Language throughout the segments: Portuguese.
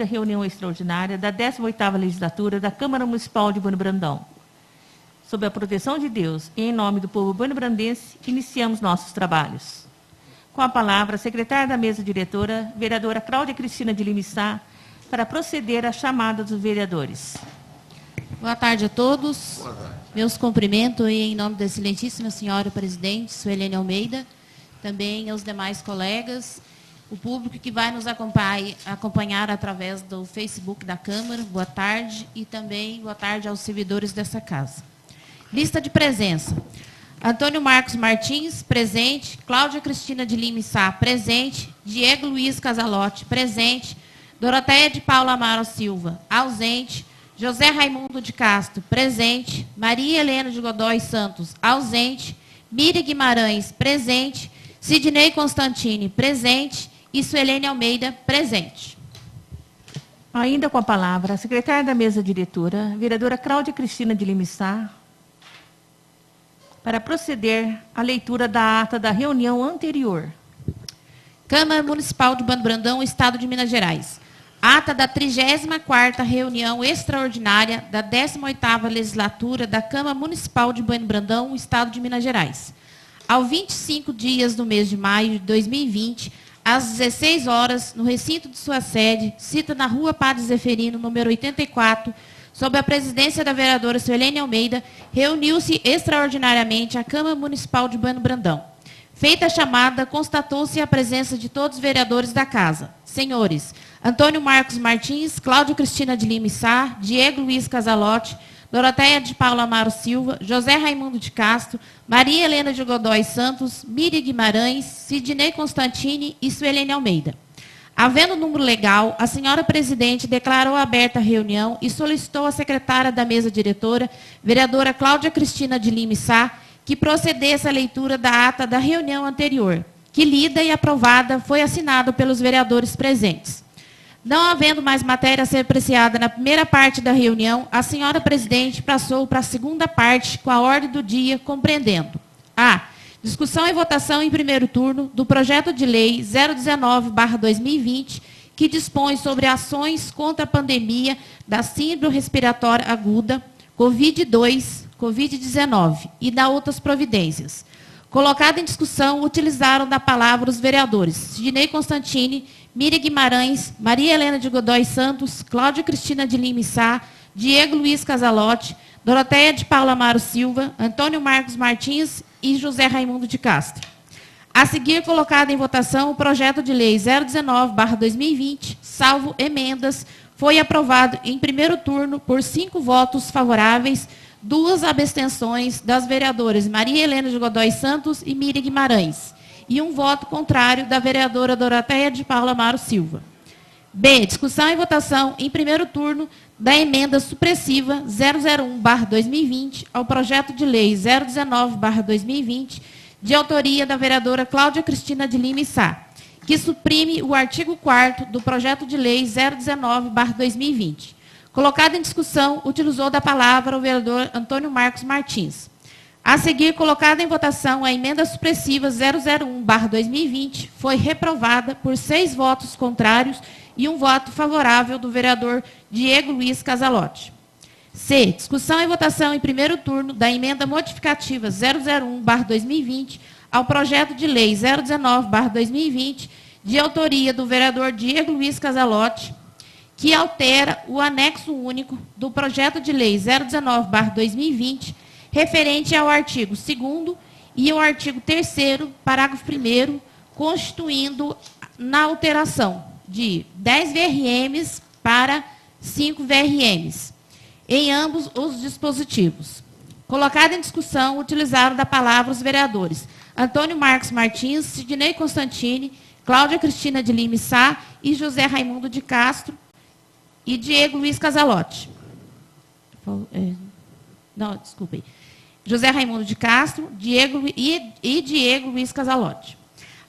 da reunião extraordinária da 18ª legislatura da Câmara Municipal de Bueno Brandão. Sob a proteção de Deus e em nome do povo bueno-brandense, iniciamos nossos trabalhos. Com a palavra, a secretária da mesa diretora, vereadora Cláudia Cristina de Lima Sá, para proceder à chamada dos vereadores. Boa tarde a todos. Boa tarde. Meus cumprimentos em nome da excelentíssima senhora presidente, Suelene Almeida, também aos demais colegas, o público que vai nos acompanhar através do Facebook da Câmara, boa tarde, e também boa tarde aos servidores dessa casa. Lista de presença. Antônio Marcos Martins, presente. Cláudia Cristina de Lima Sá, presente. Diego Luiz Casalotti, presente. Doroteia de Paula Amaro Silva, ausente. José Raimundo de Castro, presente. Maria Helena de Godoy Santos, ausente. Miriam Guimarães, presente. Sidney Constantini, presente. E Suelene Almeida, presente. Ainda com a palavra, a secretária da mesa diretora, vereadora Cláudia Cristina de Lima Sá, para proceder à leitura da ata da reunião anterior. Câmara Municipal de Bueno Brandão, Estado de Minas Gerais. Ata da 34ª reunião extraordinária da 18ª legislatura da Câmara Municipal de Bueno Brandão, Estado de Minas Gerais. Ao 25 dias do mês de maio de 2020, às 16 horas, no recinto de sua sede, cita na Rua Padre Zeferino, número 84, sob a presidência da vereadora Suelene Almeida, reuniu-se extraordinariamente a Câmara Municipal de Bueno Brandão. Feita a chamada, constatou-se a presença de todos os vereadores da casa. Senhores, Antônio Marcos Martins, Cláudia Cristina de Lima Sá, Diego Luiz Casalotti, Doroteia de Paula Amaro Silva, José Raimundo de Castro, Maria Helena de Godoy Santos, Miriam Guimarães, Sidney Constantini e Suelene Almeida. Havendo número legal, a senhora presidente declarou aberta a reunião e solicitou à secretária da mesa diretora, vereadora Cláudia Cristina de Lima Sá, que procedesse à leitura da ata da reunião anterior, que lida e aprovada foi assinado pelos vereadores presentes. Não havendo mais matéria a ser apreciada na primeira parte da reunião, a senhora presidente passou para a segunda parte com a ordem do dia, compreendendo: a. Discussão e votação em primeiro turno do projeto de lei 019/2020, que dispõe sobre ações contra a pandemia da síndrome respiratória aguda, Covid-19 e da outras providências. Colocado em discussão, utilizaram da palavra os vereadores Sidney Constantini, Miriam Guimarães, Maria Helena de Godoy Santos, Cláudia Cristina de Lima Sá, Diego Luiz Casalotti, Doroteia de Paula Amaro Silva, Antônio Marcos Martins e José Raimundo de Castro. A seguir, colocado em votação, o projeto de lei 019/2020, salvo emendas, foi aprovado em primeiro turno por 5 votos favoráveis, 2 abstenções das vereadoras Maria Helena de Godoy Santos e Miriam Guimarães, e 1 voto contrário da vereadora Doroteia de Paula Amaro Silva. B. Discussão e votação em primeiro turno da emenda supressiva 001/2020 ao projeto de lei 019/2020, de autoria da vereadora Cláudia Cristina de Lima Sá, que suprime o artigo 4º do projeto de lei 019/2020. Colocado em discussão, utilizou da palavra o vereador Antônio Marcos Martins. A seguir, colocada em votação, a emenda supressiva 001/2020 foi reprovada por 6 votos contrários e 1 voto favorável do vereador Diego Luiz Casalotti. C. Discussão e votação em primeiro turno da emenda modificativa 001/2020 ao projeto de lei 019/2020, de autoria do vereador Diego Luiz Casalotti, que altera o anexo único do projeto de lei 019/2020, referente ao artigo 2º e ao artigo 3º, parágrafo 1º, constituindo na alteração de 10 VRMs para 5 VRMs, em ambos os dispositivos. Colocado em discussão, utilizaram da palavra os vereadores Antônio Marcos Martins, Sidney Constantini, Cláudia Cristina de Lima Sá e José Raimundo de Castro e Diego Luiz Casalotti. Não, desculpem. José Raimundo de Castro, Diego Luiz Casalotti.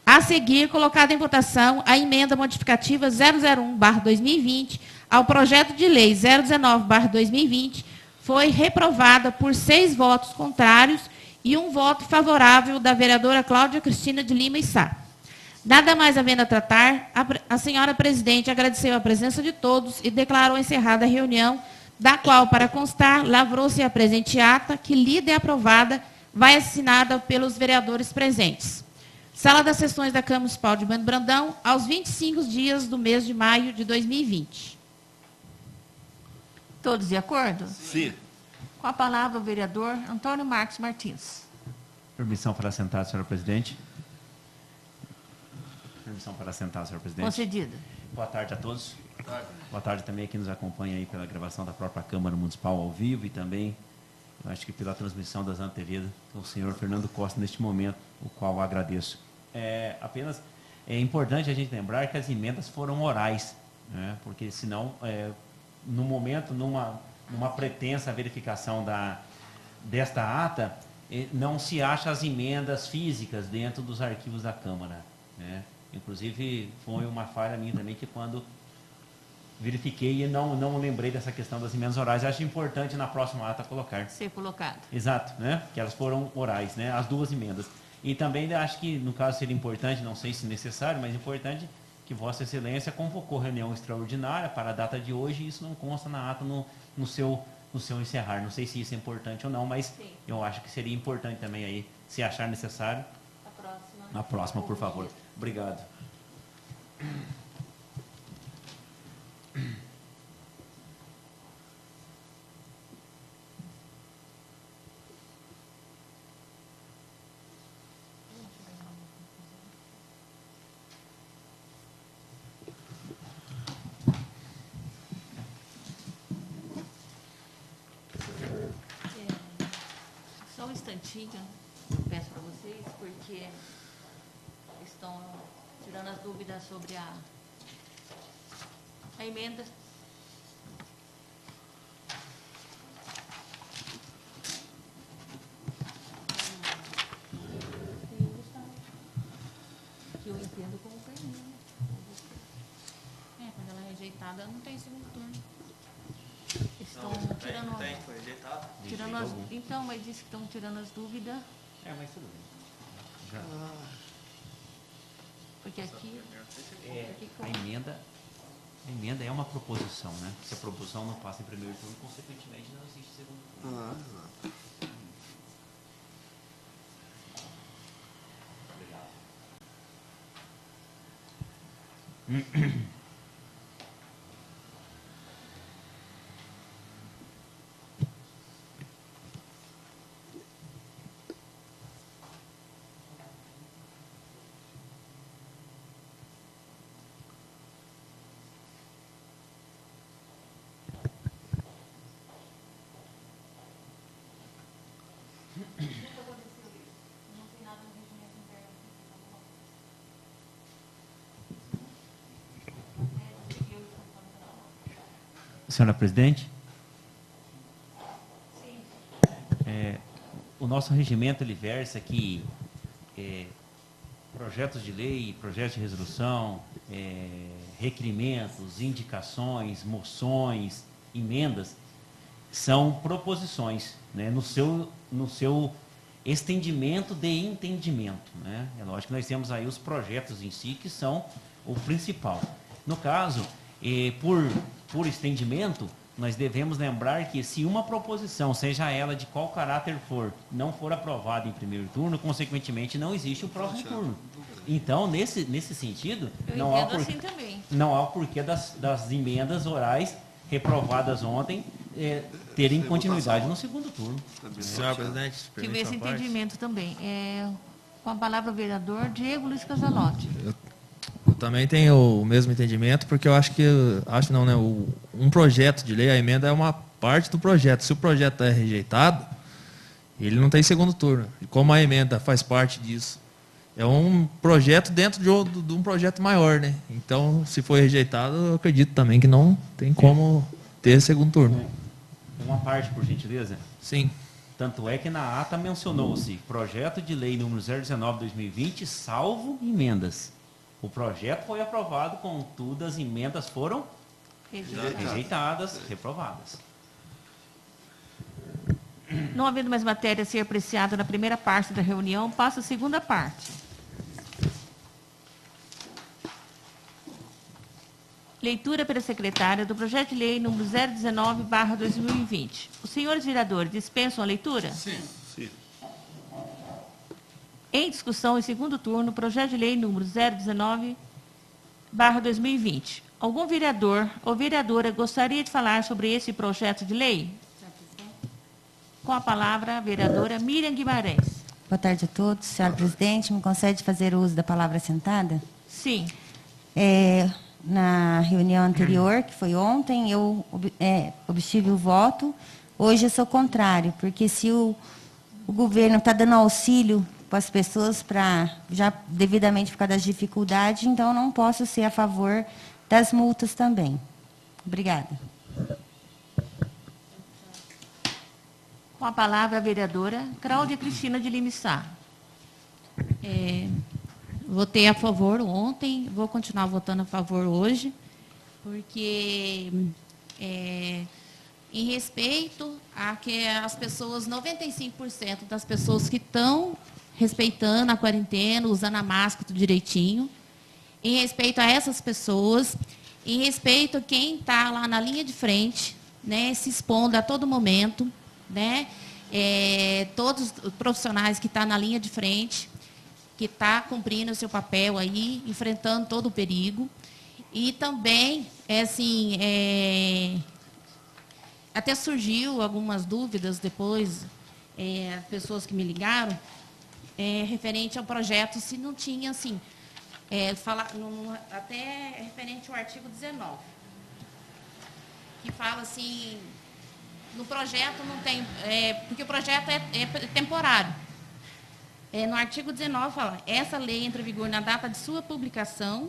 A seguir, colocada em votação a emenda modificativa 001/2020 ao projeto de lei 019/2020, foi reprovada por 6 votos contrários e 1 voto favorável da vereadora Cláudia Cristina de Lima Sá. Nada mais havendo a tratar, a senhora presidente agradeceu a presença de todos e declarou encerrada a reunião, da qual, para constar, lavrou-se a presente ata, que lida e aprovada, vai assinada pelos vereadores presentes. Sala das Sessões da Câmara Municipal de Bueno Brandão, aos 25 dias do mês de maio de 2020. Todos de acordo? Sim. Com a palavra, o vereador Antônio Marcos Martins. Permissão para assentar, senhora presidente. Permissão para assentar, senhora presidente. Concedida. Boa tarde a todos. Boa tarde também a quem nos acompanha aí pela gravação da própria Câmara Municipal ao vivo e também, eu acho que pela transmissão das antevidas, o senhor Fernando Costa neste momento, o qual eu agradeço. Apenas é importante a gente lembrar que as emendas foram orais, né? Porque senão, no momento, numa pretensa verificação desta ata, não se acha as emendas físicas dentro dos arquivos da Câmara, né? Inclusive, foi uma falha minha também, que quando verifiquei e não lembrei dessa questão das emendas orais, acho importante na próxima ata colocar. Ser colocado. Exato, né? Que elas foram orais, né? As duas emendas. E também acho que, no caso, seria importante, não sei se necessário, mas importante que Vossa Excelência convocou reunião extraordinária para a data de hoje, e isso não consta na ata no seu encerrar. Não sei se isso é importante ou não, mas sim, eu acho que seria importante também aí, se achar necessário. A próxima, por favor. Obrigado. Só um instantinho, eu peço para vocês, porque estão tirando as dúvidas sobre a emenda. Que eu entendo como foi emenda. Quando ela é rejeitada, não tem segundo turno. Estão tirando, Foi rejeitado. tirando as, então, mas disse que estão tirando as dúvidas, Mas tudo bem. porque aqui A emenda é uma proposição, né? Se a proposição não passa em primeiro turno, consequentemente não existe segundo turno. Obrigado. Senhora presidente? O nosso regimento, ele versa que projetos de lei, projetos de resolução, requerimentos, indicações, moções, emendas, são proposições, né, no seu estendimento de entendimento, né? É lógico que nós temos aí os projetos em si, que são o principal. No caso, por estendimento, nós devemos lembrar que se uma proposição, seja ela de qual caráter for, não for aprovada em primeiro turno, consequentemente não existe o próximo turno. Então, nesse sentido, não há o porquê das emendas orais reprovadas ontem terem continuidade no segundo turno. Senhora presidente, tive esse entendimento também. Com a palavra o vereador Diego Luiz Casalotti. Eu também tenho o mesmo entendimento, porque eu acho não, né? Um projeto de lei, a emenda é uma parte do projeto. Se o projeto é rejeitado, ele não tem segundo turno. E como a emenda faz parte disso, é um projeto dentro de um projeto maior, né? Então, se for rejeitado, eu acredito também que não tem como ter segundo turno. Uma parte, por gentileza? Sim. Tanto é que na ata mencionou-se projeto de lei número 019/2020, salvo emendas. O projeto foi aprovado, contudo, as emendas foram rejeitadas, reprovadas. Não havendo mais matéria a ser apreciada na primeira parte da reunião, passa a segunda parte. Leitura pela secretária do projeto de lei número 019/2020. Os senhores vereadores dispensam a leitura? Sim. Em discussão, em segundo turno, projeto de lei número 019/2020. Algum vereador ou vereadora gostaria de falar sobre esse projeto de lei? Com a palavra, a vereadora Miriam Guimarães. Boa tarde a todos. Senhora presidente, me concede fazer uso da palavra sentada? Sim. Na reunião anterior, que foi ontem, eu obtive o voto. Hoje eu sou contrário, porque se o governo está dando auxílio para as pessoas, já devidamente por causa das dificuldades, então eu não posso ser a favor das multas também. Obrigada. Com a palavra, a vereadora Cláudia Cristina de Lima Sá. Votei a favor ontem, vou continuar votando a favor hoje, porque em respeito a que as pessoas, 95% das pessoas que estão respeitando a quarentena, usando a máscara tudo direitinho, em respeito a essas pessoas, em respeito a quem está lá na linha de frente, né, se expondo a todo momento, né, todos os profissionais que estão na linha de frente, que está cumprindo o seu papel aí, enfrentando todo o perigo. E também, até surgiu algumas dúvidas depois, pessoas que me ligaram, referente ao projeto, se não tinha, assim, até referente ao artigo 19, que fala assim, no projeto não tem, porque o projeto é temporário. No artigo 19 fala, essa lei entra em vigor na data de sua publicação,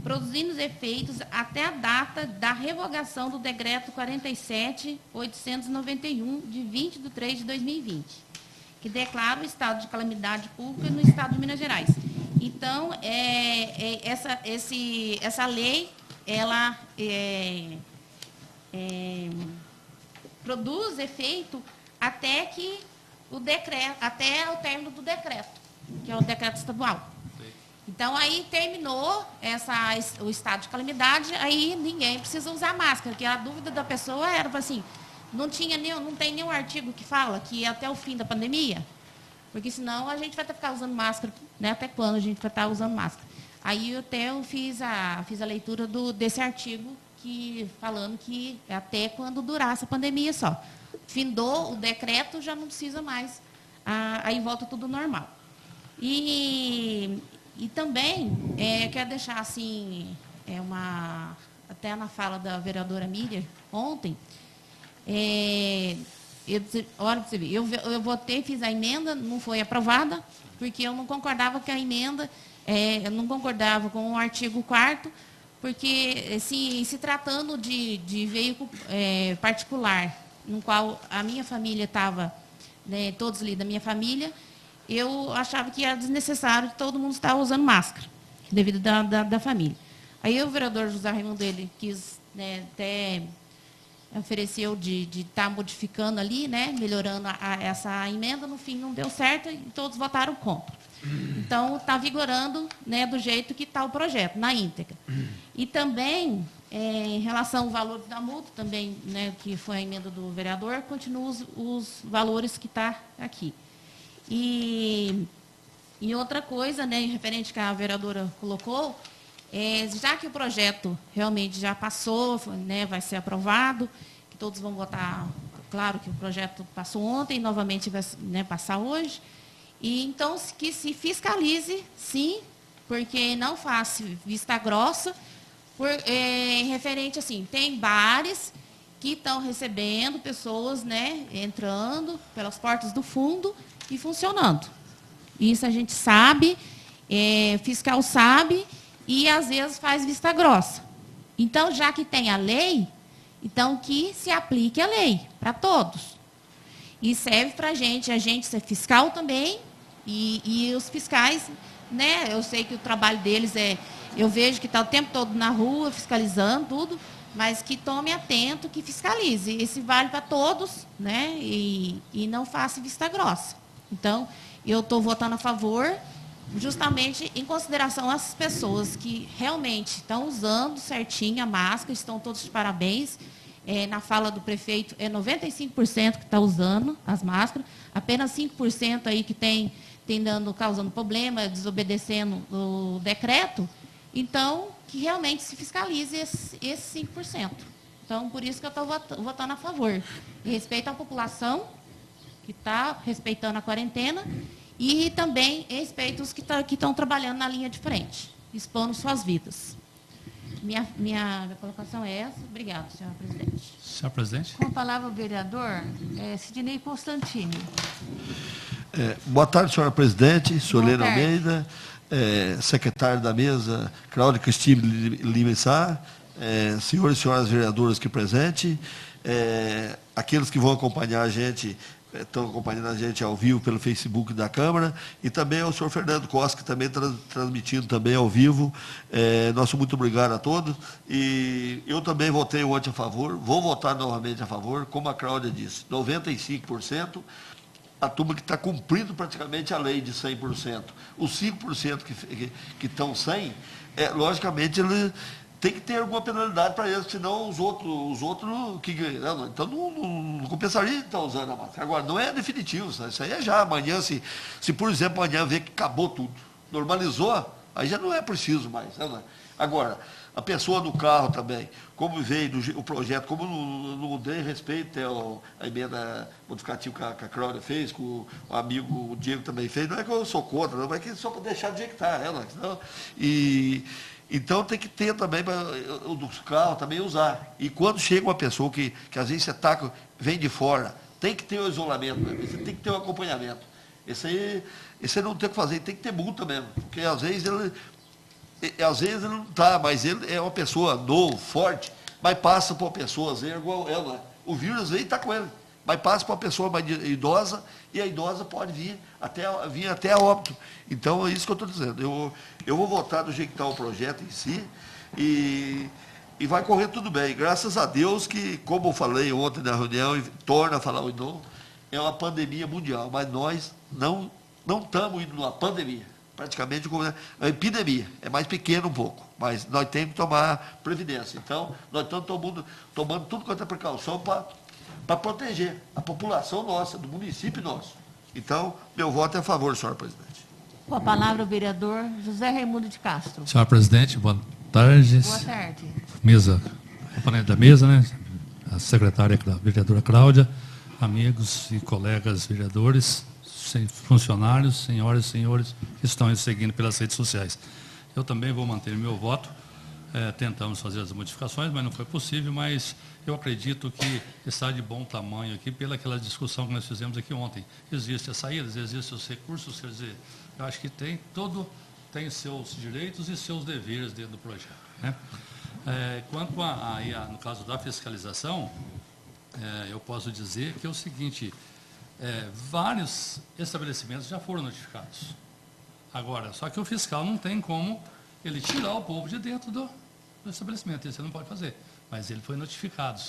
produzindo os efeitos até a data da revogação do decreto 47.891, de 20 de 3 de 2020, que declara o estado de calamidade pública no estado de Minas Gerais. Então, essa lei, ela produz efeito até o término do decreto, que é o decreto estadual. Então, aí terminou o estado de calamidade, aí ninguém precisa usar máscara, porque a dúvida da pessoa era assim, não tem nenhum artigo que fala que até o fim da pandemia, porque senão a gente vai ficar usando máscara, né? Até quando a gente vai estar usando máscara? Aí eu fiz a leitura desse artigo, falando que até quando durar essa pandemia só. Findou o decreto, já não precisa mais, aí volta tudo normal. E também, quero deixar assim, até na fala da vereadora Miriam, ontem, olha para você ver, eu votei, fiz a emenda, não foi aprovada, porque eu não concordava com a emenda, eu não concordava com o artigo 4º, porque se tratando de veículo particular, no qual a minha família estava, né, todos ali da minha família, eu achava que era desnecessário todo mundo estar usando máscara, devido da família. Aí o vereador José Raimundo, ele quis, né, até ofereceu de estar modificando ali, né, melhorando essa emenda, no fim não deu certo e todos votaram contra. Então, está vigorando, né, do jeito que está o projeto, na íntegra. E também, em relação ao valor da multa, também, né, que foi a emenda do vereador, continua os valores que está aqui. E outra coisa, né, referente que a vereadora colocou, já que o projeto realmente já passou, né, vai ser aprovado, que todos vão votar, claro que o projeto passou ontem, novamente vai, né, passar hoje, e então que se fiscalize, sim, porque não faça vista grossa, referente assim, tem bares que estão recebendo pessoas, né, entrando pelas portas do fundo e funcionando. Isso a gente sabe, fiscal sabe, e às vezes faz vista grossa. Então, já que tem a lei, então que se aplique a lei para todos. E serve para a gente ser fiscal também, e os fiscais, né, eu sei que o trabalho deles eu vejo que está o tempo todo na rua, fiscalizando tudo, mas que tome atento, que fiscalize. Esse vale para todos, né, e não faça vista grossa. Então, eu estou votando a favor, justamente em consideração às pessoas que realmente estão usando certinho a máscara, estão todos de parabéns. Na fala do prefeito, é 95% que está usando as máscaras, apenas 5% aí que tem causando problema, desobedecendo o decreto. Então, que realmente se fiscalize esse 5%. Então, por isso que eu estou votando a favor. Em respeito à população, que está respeitando a quarentena, e também em respeito aos que estão trabalhando na linha de frente, expondo suas vidas. Minha colocação é essa. Obrigada, senhora presidente. Senhor presidente. Com a palavra o vereador Sidney Constantini. Boa tarde, senhora presidente, Solene Boa tarde. Almeida, secretário da mesa, Cláudia Cristina Lima Sá, senhores e senhoras vereadoras aqui presentes, aqueles que vão acompanhar a gente, estão acompanhando a gente ao vivo pelo Facebook da Câmara, e também ao senhor Fernando Costa, que também está transmitindo também ao vivo. Nosso muito obrigado a todos. E eu também votei ontem a favor, vou votar novamente a favor, como a Cláudia disse, 95%, a turma que está cumprindo praticamente a lei de 100%. Os 5% que estão sem, logicamente, ele tem que ter alguma penalidade para eles, senão os outros então não compensaria estar usando a máscara. Agora, não é definitivo, isso aí é já amanhã, se por exemplo amanhã ver que acabou tudo, normalizou, aí já não é preciso mais. Né? Agora, a pessoa no carro também, como veio o projeto, como não dei respeito à emenda modificativa que a Cláudia fez, que o amigo o Diego também fez, não é que eu sou contra, não, mas é que só para deixar de jeito que está, senão, então tem que ter também o dos carros também usar. E quando chega uma pessoa que às vezes vem de fora, tem que ter o isolamento, né? Você tem que ter o acompanhamento. Esse aí não tem o que fazer, tem que ter multa mesmo, porque às vezes ele não está, mas ele é uma pessoa nova, forte, mas passa para uma pessoa, às vezes, igual ela. O vírus vem e está com ele, mas passa para uma pessoa mais idosa, e a idosa pode vir até a óbito. Então, é isso que eu estou dizendo. Eu vou votar do jeito que está o projeto em si, e vai correr tudo bem. Graças a Deus que, como eu falei ontem na reunião, e torno a falar hoje de novo, é uma pandemia mundial, mas nós não estamos indo numa pandemia. Praticamente como a epidemia, é mais pequeno um pouco, mas nós temos que tomar previdência. Então, nós estamos tomando tudo quanto é precaução para proteger a população nossa, do município nosso. Então, meu voto é a favor, senhora presidente. Com a palavra o vereador José Raimundo de Castro. Senhora presidente, boa tarde. Boa tarde. Mesa, componente da mesa, né? A secretária, a vereadora Cláudia, amigos e colegas vereadores, funcionários, senhoras e senhores que estão aí seguindo pelas redes sociais. Eu também vou manter meu voto. Tentamos fazer as modificações, mas não foi possível, mas eu acredito que está de bom tamanho aqui pelaquela discussão que nós fizemos aqui ontem. Existem as saídas, existem os recursos, quer dizer, eu acho que tem seus direitos e seus deveres dentro do projeto. Né? Quanto no caso da fiscalização, eu posso dizer que é o seguinte, vários estabelecimentos já foram notificados. Agora, só que o fiscal não tem como ele tirar o povo de dentro do estabelecimento, isso ele não pode fazer, mas ele foi notificado.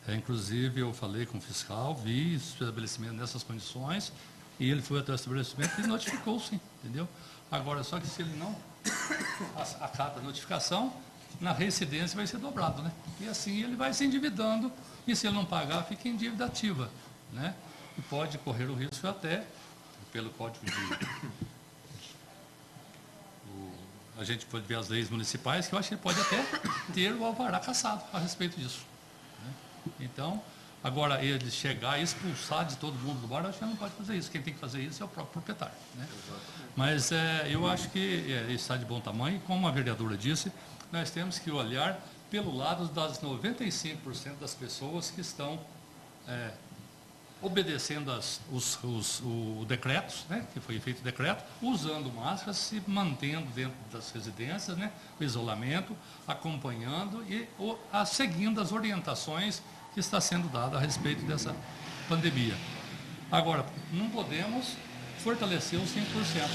Inclusive, eu falei com o fiscal, vi o estabelecimento nessas condições, e ele foi até o estabelecimento e notificou, sim, entendeu? Agora, só que se ele não acata a notificação, na reincidência vai ser dobrado, né? E assim ele vai se endividando, e se ele não pagar, fica em dívida ativa, né? E pode correr o risco até, pelo Código a gente pode ver as leis municipais, que eu acho que ele pode até ter o alvará cassado a respeito disso. Né? Então, agora, ele chegar e expulsar de todo mundo do bar, eu acho que ele não pode fazer isso. Quem tem que fazer isso é o próprio proprietário. Né? Mas eu acho que está de bom tamanho, e como a vereadora disse, nós temos que olhar pelo lado das 95% das pessoas que estão obedecendo os decretos, né, que foi feito o decreto, usando máscaras, se mantendo dentro das residências, né, o isolamento, acompanhando e seguindo as orientações que está sendo dada a respeito dessa pandemia. Agora, não podemos fortalecer os 5%,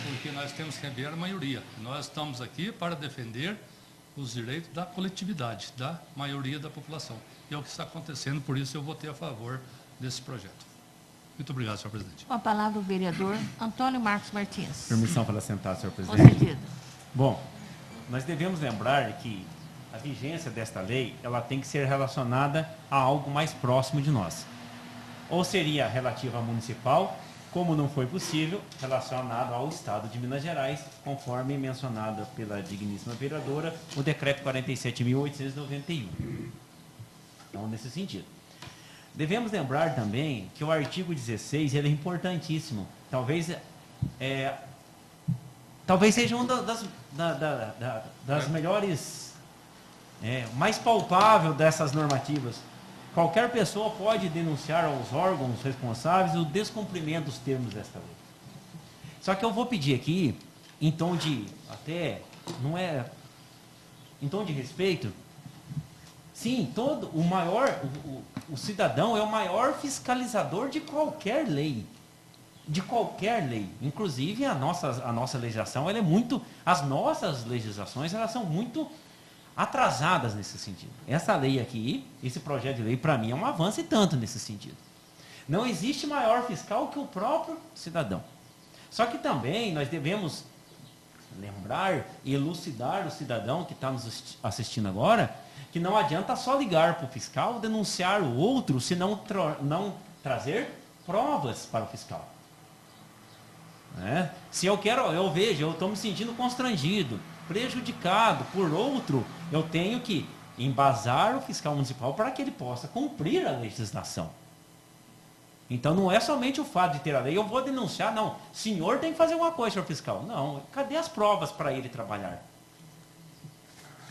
porque nós temos que ver a maioria. Nós estamos aqui para defender os direitos da coletividade, da maioria da população. E é o que está acontecendo, por isso eu votei a favor desse projeto. Muito obrigado, senhor presidente. Com a palavra o vereador Antônio Marcos Martins. Permissão para sentar, senhor presidente. Concedido. Bom, nós devemos lembrar que a vigência desta lei, ela tem que ser relacionada a algo mais próximo de nós. Ou seria relativa à municipal, como não foi possível, relacionado ao Estado de Minas Gerais, conforme mencionado pela digníssima vereadora, o decreto 47.891. Então, nesse sentido. Devemos lembrar também que o artigo 16 ele é importantíssimo. Talvez seja uma das melhores, mais palpável dessas normativas. Qualquer pessoa pode denunciar aos órgãos responsáveis o descumprimento dos termos desta lei. Só que eu vou pedir aqui, em tom de em tom de respeito, sim, o cidadão é o maior fiscalizador de qualquer lei. De qualquer lei. Inclusive, a nossa legislação, as nossas legislações, elas são muito atrasadas nesse sentido. Essa lei aqui, esse projeto de lei, para mim, é um avanço e tanto nesse sentido. Não existe maior fiscal que o próprio cidadão. Só que também nós devemos lembrar e elucidar o cidadão que está nos assistindo agora, que não adianta só ligar para o fiscal, denunciar o outro, se não trazer provas para o fiscal. Se eu estou me sentindo constrangido, prejudicado por outro, eu tenho que embasar o fiscal municipal para que ele possa cumprir a legislação. Então não é somente o fato de ter a lei, eu vou denunciar, não, o senhor tem que fazer alguma coisa, senhor fiscal. Não, cadê as provas para ele trabalhar?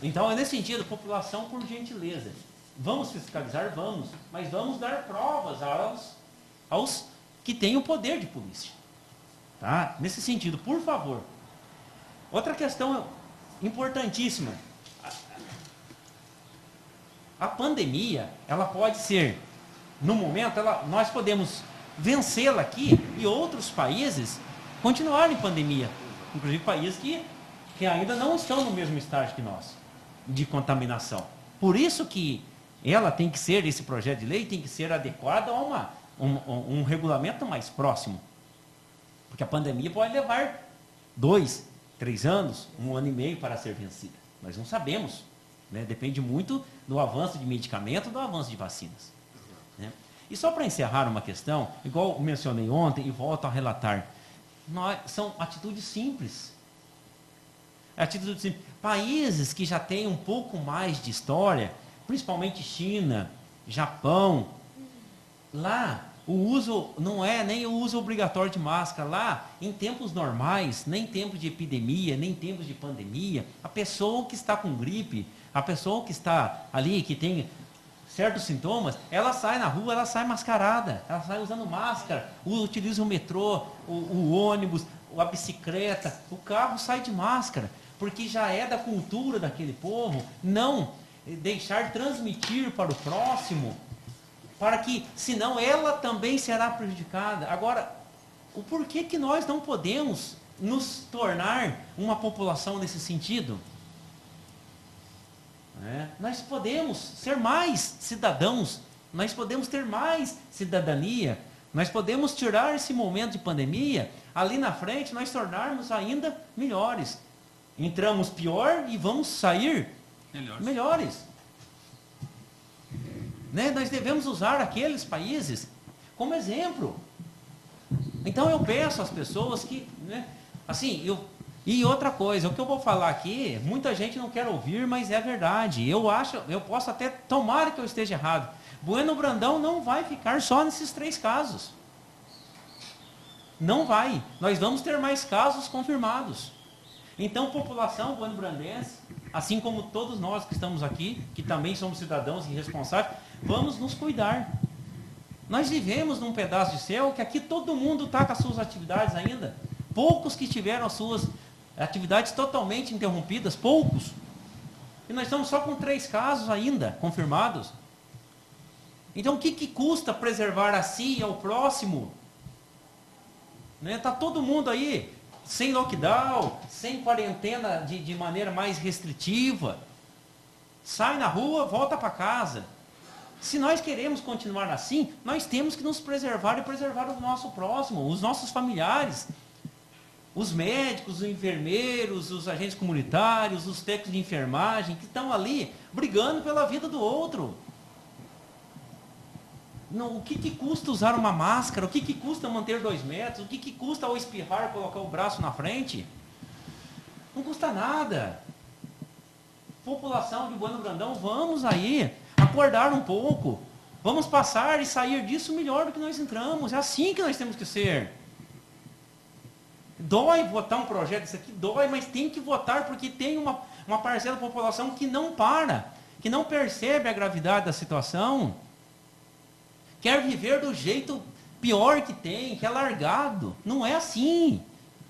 Então é nesse sentido, população, por gentileza, vamos fiscalizar, vamos, mas vamos dar provas aos que têm o poder de polícia. Tá? Nesse sentido, por favor. Outra questão importantíssima. A pandemia, ela pode ser, no momento, nós podemos vencê-la aqui e outros países continuarem em pandemia. Inclusive países que ainda não estão no mesmo estágio que nós, de contaminação. Por isso que ela tem que ser, esse projeto de lei tem que ser adequado a um regulamento mais próximo. Porque a pandemia pode levar 2, 3 anos, 1 ano e meio para ser vencida. Nós não sabemos. Depende muito do avanço de medicamento, do avanço de vacinas. E só para encerrar uma questão, igual mencionei ontem e volto a relatar, são atitudes simples. Países que já têm um pouco mais de história, principalmente China, Japão, lá o uso não é nem o uso obrigatório de máscara. Lá, em tempos normais, nem tempos de epidemia, nem tempos de pandemia, a pessoa que está com gripe, a pessoa que está ali, que tem certos sintomas, ela sai na rua, ela sai mascarada, ela sai usando máscara, utiliza o metrô, o ônibus, a bicicleta, o carro sai de máscara, porque já é da cultura daquele povo não deixar transmitir para o próximo, para que, senão ela também será prejudicada. Agora, o porquê que nós não podemos nos tornar uma população nesse sentido? Nós podemos ser mais cidadãos, nós podemos ter mais cidadania, nós podemos tirar esse momento de pandemia, ali na frente nós tornarmos ainda melhores. Entramos pior e vamos sair melhores. Nós devemos usar aqueles países como exemplo. Então eu peço às pessoas que, e outra coisa, o que eu vou falar aqui, muita gente não quer ouvir, mas é verdade. Eu posso até, tomara que eu esteja errado. Bueno Brandão não vai ficar só nesses 3 casos. Não vai. Nós vamos ter mais casos confirmados. Então, população bueno-brandense, assim como todos nós que estamos aqui, que também somos cidadãos e responsáveis, vamos nos cuidar. Nós vivemos num pedaço de céu que aqui todo mundo está com as suas atividades ainda. Poucos que tiveram as suas atividades totalmente interrompidas, poucos. E nós estamos só com 3 casos ainda confirmados. Então, o que custa preservar a si e ao próximo? Está todo mundo aí, sem lockdown, sem quarentena de maneira mais restritiva. Sai na rua, volta para casa. Se nós queremos continuar assim, nós temos que nos preservar e preservar o nosso próximo, os nossos familiares, os médicos, os enfermeiros, os agentes comunitários, os técnicos de enfermagem, que estão ali brigando pela vida do outro. Não, o que custa usar uma máscara? O que custa manter 2 metros? O que custa ao espirrar colocar o braço na frente? Não custa nada. População de Bueno Brandão, vamos aí acordar um pouco. Vamos passar e sair disso melhor do que nós entramos. É assim que nós temos que ser. Dói votar um projeto desse aqui, dói, mas tem que votar porque tem uma parcela da população que não para, que não percebe a gravidade da situação, quer viver do jeito pior que tem, que é largado. Não é assim.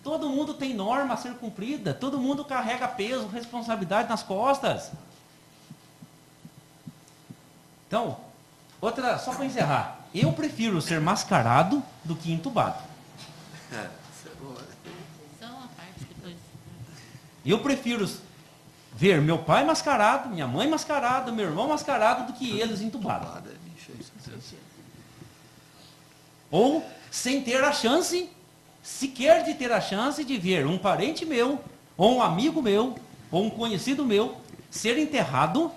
Todo mundo tem norma a ser cumprida, todo mundo carrega peso, responsabilidade nas costas. Então, outra, só para encerrar, eu prefiro ser mascarado do que entubado. Eu prefiro ver meu pai mascarado, minha mãe mascarada, meu irmão mascarado, do que eles entubados. Ou sem ter a chance, sequer de ter a chance de ver um parente meu, ou um amigo meu, ou um conhecido meu, ser enterrado,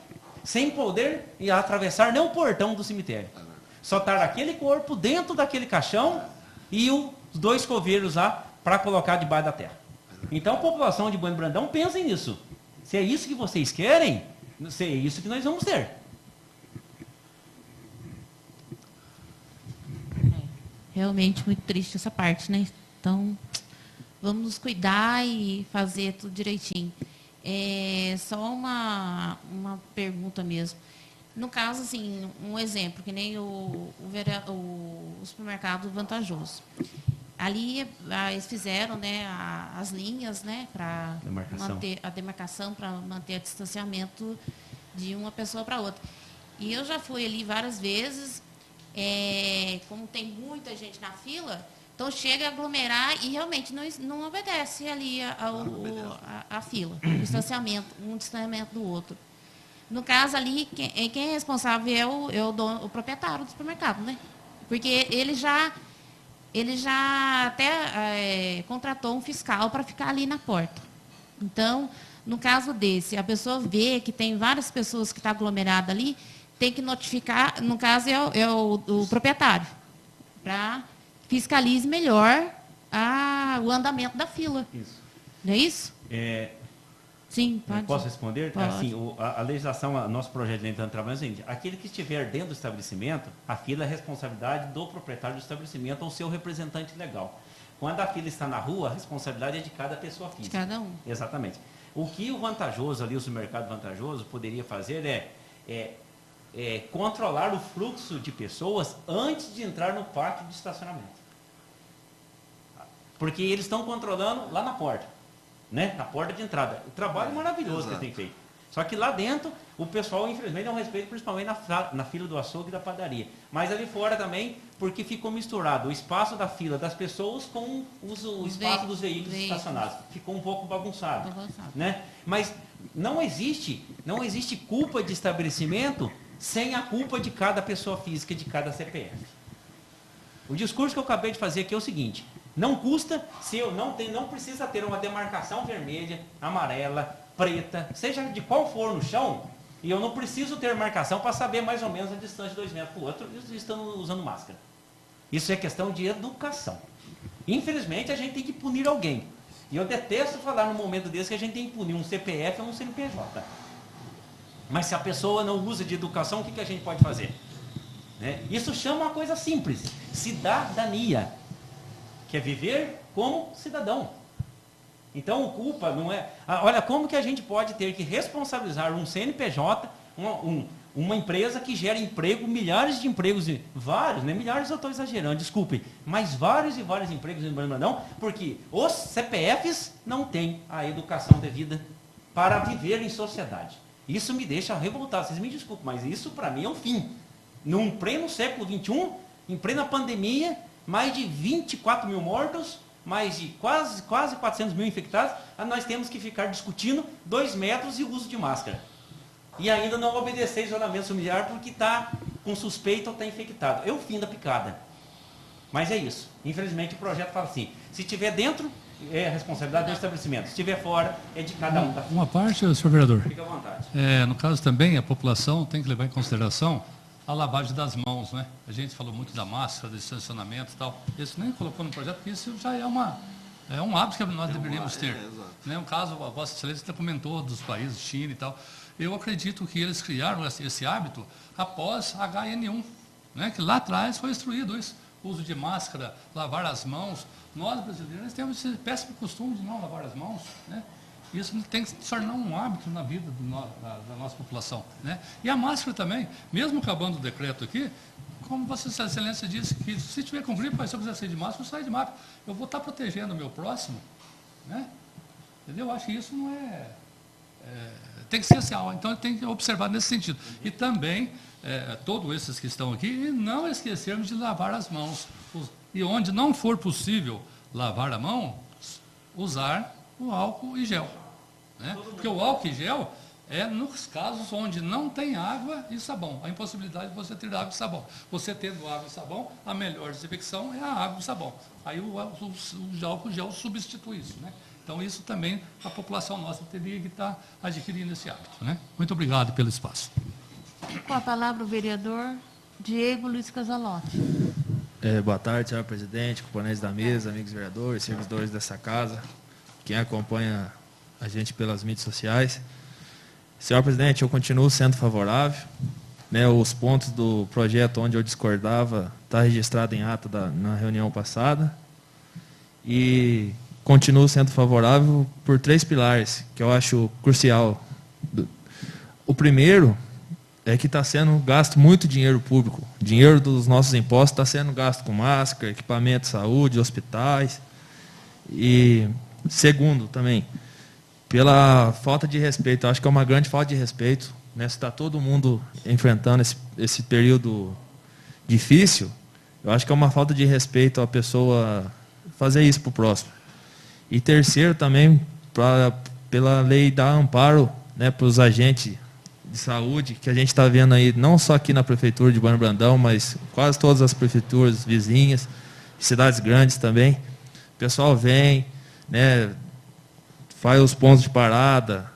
sem poder atravessar nem o portão do cemitério. Só estar aquele corpo dentro daquele caixão e os 2 coveiros lá para colocar debaixo da terra. Então, a população de Bueno Brandão, pensem nisso. Se é isso que vocês querem, se é isso que nós vamos ter. Realmente muito triste essa parte, né? Então, vamos nos cuidar e fazer tudo direitinho. Só uma pergunta mesmo. No caso, assim, um exemplo, que nem o supermercado Vantajoso. Ali eles fizeram, né, as linhas, né, para manter a demarcação, para manter o distanciamento de uma pessoa para outra. E eu já fui ali várias vezes, como tem muita gente na fila, então chega a aglomerar e realmente não obedece ali a fila, o distanciamento, um distanciamento do outro. No caso ali, quem é responsável é o proprietário do supermercado, né? Porque ele já até contratou um fiscal para ficar ali na porta. Então, no caso desse, a pessoa vê que tem várias pessoas que estão aglomeradas ali, tem que notificar, no caso é o proprietário, para fiscalize melhor o andamento da fila. Isso. Não é isso? Sim, pode. Posso responder? Pode. Assim, a legislação, nosso projeto de lei está trabalhando é o seguinte: aquele que estiver dentro do estabelecimento, a fila é responsabilidade do proprietário do estabelecimento ou seu representante legal. Quando a fila está na rua, a responsabilidade é de cada pessoa física. De cada um. Exatamente. O que o Vantajoso ali, o supermercado Vantajoso, poderia fazer é controlar o fluxo de pessoas antes de entrar no pátio de estacionamento. Porque eles estão controlando lá na porta. Né? Na porta de entrada. O trabalho maravilhoso que ele tem feito. Só que lá dentro, o pessoal, infelizmente, não respeita, principalmente na fila do açougue e da padaria. Mas ali fora também, porque ficou misturado o espaço da fila das pessoas com o espaço dos veículos estacionados. Ficou um pouco bagunçado. Né? Mas não existe culpa de estabelecimento sem a culpa de cada pessoa física, de cada CPF. O discurso que eu acabei de fazer aqui é o seguinte: não custa, se eu não precisa ter uma demarcação vermelha, amarela, preta, seja de qual for no chão, e eu não preciso ter marcação para saber mais ou menos a distância de 2 metros para o outro, eles estão usando máscara. Isso é questão de educação. Infelizmente, a gente tem que punir alguém. E eu detesto falar num momento desse que a gente tem que punir um CPF ou um CNPJ. Mas se a pessoa não usa de educação, o que a gente pode fazer? Isso chama uma coisa simples: cidadania. Que é viver como cidadão. Então, culpa não é... Olha, como que a gente pode ter que responsabilizar um CNPJ, uma empresa que gera emprego, milhares de empregos, vários, né? Milhares eu estou exagerando, desculpem, mas vários e vários empregos em Brandão, porque os CPFs não têm a educação devida para viver em sociedade. Isso me deixa revoltado, vocês me desculpem, mas isso para mim é um fim. Num pleno século XXI, em plena pandemia, mais de 24 mil mortos, mais de quase 400 mil infectados, nós temos que ficar discutindo 2 metros e o uso de máscara. E ainda não obedecer isolamento familiar porque está com suspeita ou está infectado. Eu fim da picada. Mas é isso. Infelizmente o projeto fala assim, se estiver dentro, é a responsabilidade do estabelecimento. Se estiver fora, é de cada um. Uma parte, senhor vereador. Fica à vontade. No caso também, a população tem que levar em consideração a lavagem das mãos, né? A gente falou muito da máscara, do distanciamento e tal. Isso nem colocou no projeto, porque isso já é um hábito que nós deveríamos ter. Né? Um caso, a Vossa Excelência comentou dos países, China e tal. Eu acredito que eles criaram esse hábito após HN1, né? Que lá atrás foi instruído isso. Uso de máscara, lavar as mãos. Nós, brasileiros, temos esse péssimo costume de não lavar as mãos, né? Isso tem que se tornar um hábito na vida da nossa população, né? E a máscara também, mesmo acabando o decreto aqui, como Vossa Excelência disse, que se tiver com gripe, se eu quiser sair de máscara, eu saio de máscara. Eu vou estar protegendo o meu próximo, né? Entendeu? Eu acho que isso não tem que ser assim, então tem que observar nesse sentido. E também, todos esses que estão aqui, e não esquecermos de lavar as mãos. E onde não for possível lavar a mão, usar o álcool e gel. Né? Porque o álcool e gel é nos casos onde não tem água e sabão. A impossibilidade de você ter água e sabão. Você tendo água e sabão, a melhor desinfecção é a água e sabão. Aí o álcool e gel substitui isso. Né? Então, isso também a população nossa teria que estar adquirindo esse hábito. Né? Muito obrigado pelo espaço. Com a palavra o vereador Diego Luiz Casalotti. Boa tarde, senhor presidente, componentes da mesa, amigos vereadores, servidores dessa casa, quem acompanha a gente pelas mídias sociais. Senhor presidente, eu continuo sendo favorável. Né, os pontos do projeto onde eu discordava está registrado em ata na reunião passada. E continuo sendo favorável por 3 pilares, que eu acho crucial. O primeiro é que está sendo gasto muito dinheiro público. Dinheiro dos nossos impostos está sendo gasto com máscara, equipamento de saúde, hospitais. E segundo também, pela falta de respeito. Eu acho que é uma grande falta de respeito. Né? Se está todo mundo enfrentando esse período difícil, eu acho que é uma falta de respeito a pessoa fazer isso para o próximo. E terceiro também, pela lei dar amparo, né, para os agentes de saúde, que a gente está vendo aí, não só aqui na prefeitura de Bueno Brandão, mas quase todas as prefeituras vizinhas, cidades grandes também. O pessoal vem, né, faz os pontos de parada,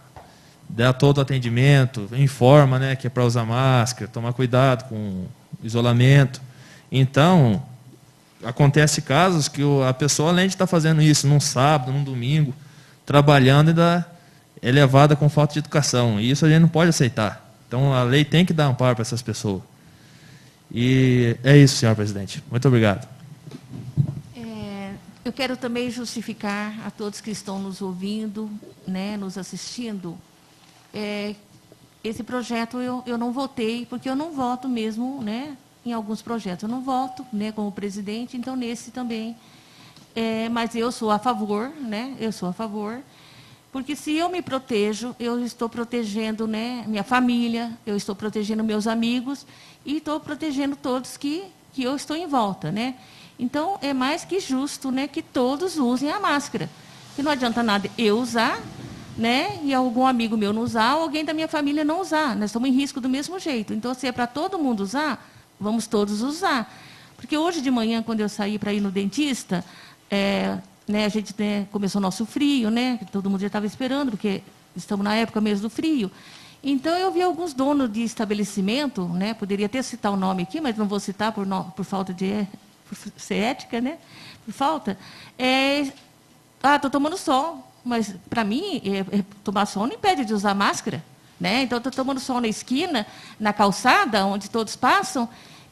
dá todo o atendimento, informa, né, que é para usar máscara, tomar cuidado com o isolamento. Então, acontece casos que a pessoa, além de estar fazendo isso num sábado, num domingo, trabalhando, ainda é levada com falta de educação. E isso a gente não pode aceitar. Então, a lei tem que dar amparo para essas pessoas. E é isso, senhor presidente. Muito obrigado. Eu quero também justificar a todos que estão nos ouvindo, né, nos assistindo. Esse projeto eu não votei, porque eu não voto mesmo, né, em alguns projetos. Eu não voto, né, como presidente, então nesse também. Mas eu sou a favor, né, eu sou a favor. Porque se eu me protejo, eu estou protegendo, né, minha família, eu estou protegendo meus amigos e estou protegendo todos que eu estou em volta, né? Então, é mais que justo, né, que todos usem a máscara. Porque não adianta nada eu usar, né, e algum amigo meu não usar, ou alguém da minha família não usar. Nós estamos em risco do mesmo jeito. Então, se é para todo mundo usar, vamos todos usar. Porque hoje de manhã, quando eu saí para ir no dentista, né, a gente, né, começou o nosso frio, né, que todo mundo já estava esperando, porque estamos na época mesmo do frio. Então, eu vi alguns donos de estabelecimento, né, poderia até citar o nome aqui, mas não vou citar por falta de... por ser ética, né, por falta. Estou tomando sol, mas, para mim, tomar sol não impede de usar máscara. Né? Então, estou tomando sol na esquina, na calçada, onde todos passam,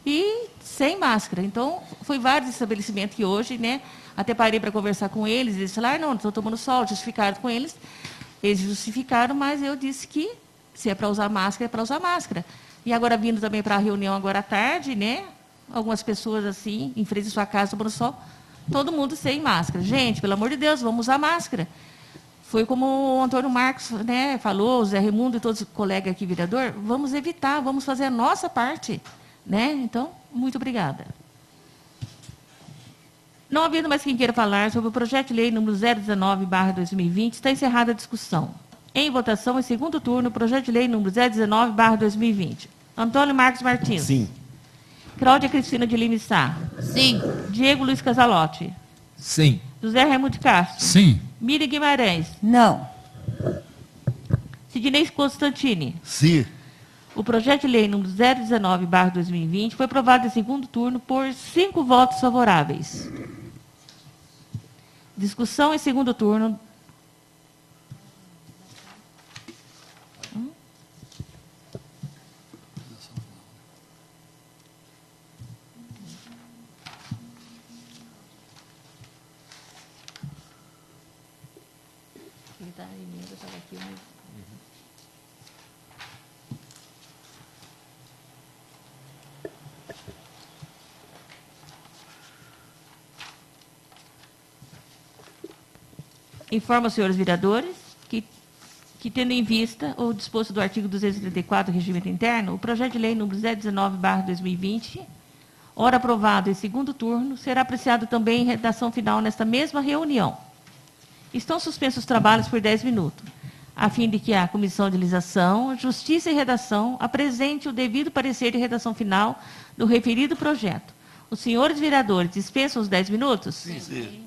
e sem máscara. Então, foi vários estabelecimentos que hoje, né, até parei para conversar com eles, eles falaram, não estou tomando sol, justificaram com eles. Eles justificaram, mas eu disse que se é para usar máscara, é para usar máscara. E agora, vindo também para a reunião agora à tarde, né, algumas pessoas assim, em frente à sua casa, tomando sol, todo mundo sem máscara. Gente, pelo amor de Deus, vamos usar máscara. Foi como o Antônio Marcos, né, falou, o Zé Raimundo e todos os colegas aqui, vereador, vamos evitar, vamos fazer a nossa parte. Né? Então, muito obrigada. Não havendo mais quem queira falar sobre o projeto de lei número 019/2020, está encerrada a discussão. Em votação, em segundo turno, o projeto de lei número 019/2020. Antônio Marcos Martins. Sim. Cláudia Cristina de Lima Sá. Sim. Diego Luiz Casalotti. Sim. José Raimundo Castro. Sim. Miriam Guimarães. Não. Sidnei Constantini. Sim. O projeto de lei número 019/2020 foi aprovado em segundo turno por 5 votos favoráveis. Discussão em segundo turno. Informa os senhores vereadores que, tendo em vista o disposto do artigo 234 do Regimento Interno, o projeto de lei número 019/2020, ora aprovado em segundo turno, será apreciado também em redação final nesta mesma reunião. Estão suspensos os trabalhos por 10 minutos, a fim de que a Comissão de Legislação, Justiça e Redação apresente o devido parecer de redação final do referido projeto. Os senhores vereadores dispensam os 10 minutos? Sim.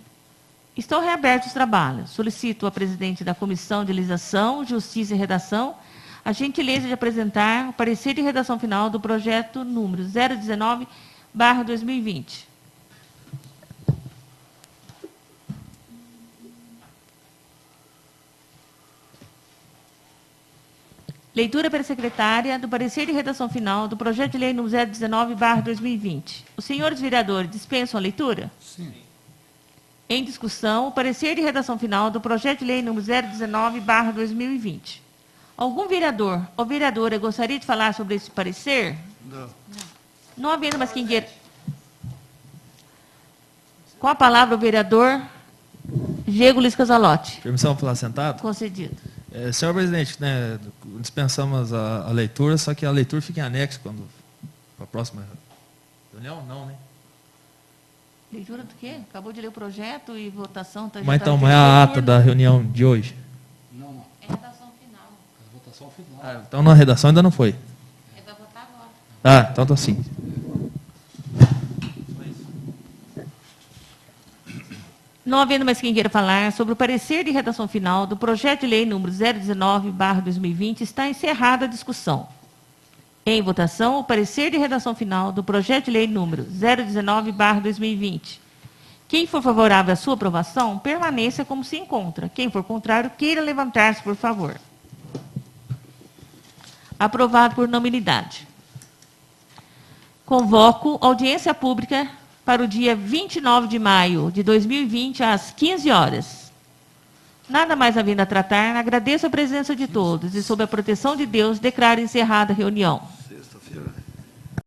Estão reabertos os trabalhos. Solicito à presidente da Comissão de Legislação, Justiça e Redação a gentileza de apresentar o parecer de redação final do projeto número 019/2020. Leitura pela secretária do parecer de redação final do projeto de lei número 019/2020. Os senhores vereadores dispensam a leitura? Sim. Em discussão, o parecer de redação final do projeto de lei número 019/2020. Algum vereador ou vereadora gostaria de falar sobre esse parecer? Não. Não havendo mais quem queira. Com a palavra o vereador Diego Luiz Casalotti. Permissão para falar sentado? Concedido. Senhor presidente, né, dispensamos a leitura, só que a leitura fica em anexo quando para a próxima reunião, não, né? Leitura do quê? Acabou de ler o projeto e votação. Mas então, mas a ata da reunião de hoje? Não. É redação final. É votação final. Ah, então na redação ainda não foi. É para votar agora. Ah, então tá assim. Não havendo mais quem queira falar sobre o parecer de redação final do projeto de lei número 019/2020, está encerrada a discussão. Em votação, o parecer de redação final do projeto de lei número 019/2020. Quem for favorável à sua aprovação, permaneça como se encontra. Quem for contrário, queira levantar-se, por favor. Aprovado por unanimidade. Convoco audiência pública para o dia 29 de maio de 2020, às 15 horas. Nada mais havendo a tratar, agradeço a presença de todos e, sob a proteção de Deus, declaro encerrada a reunião.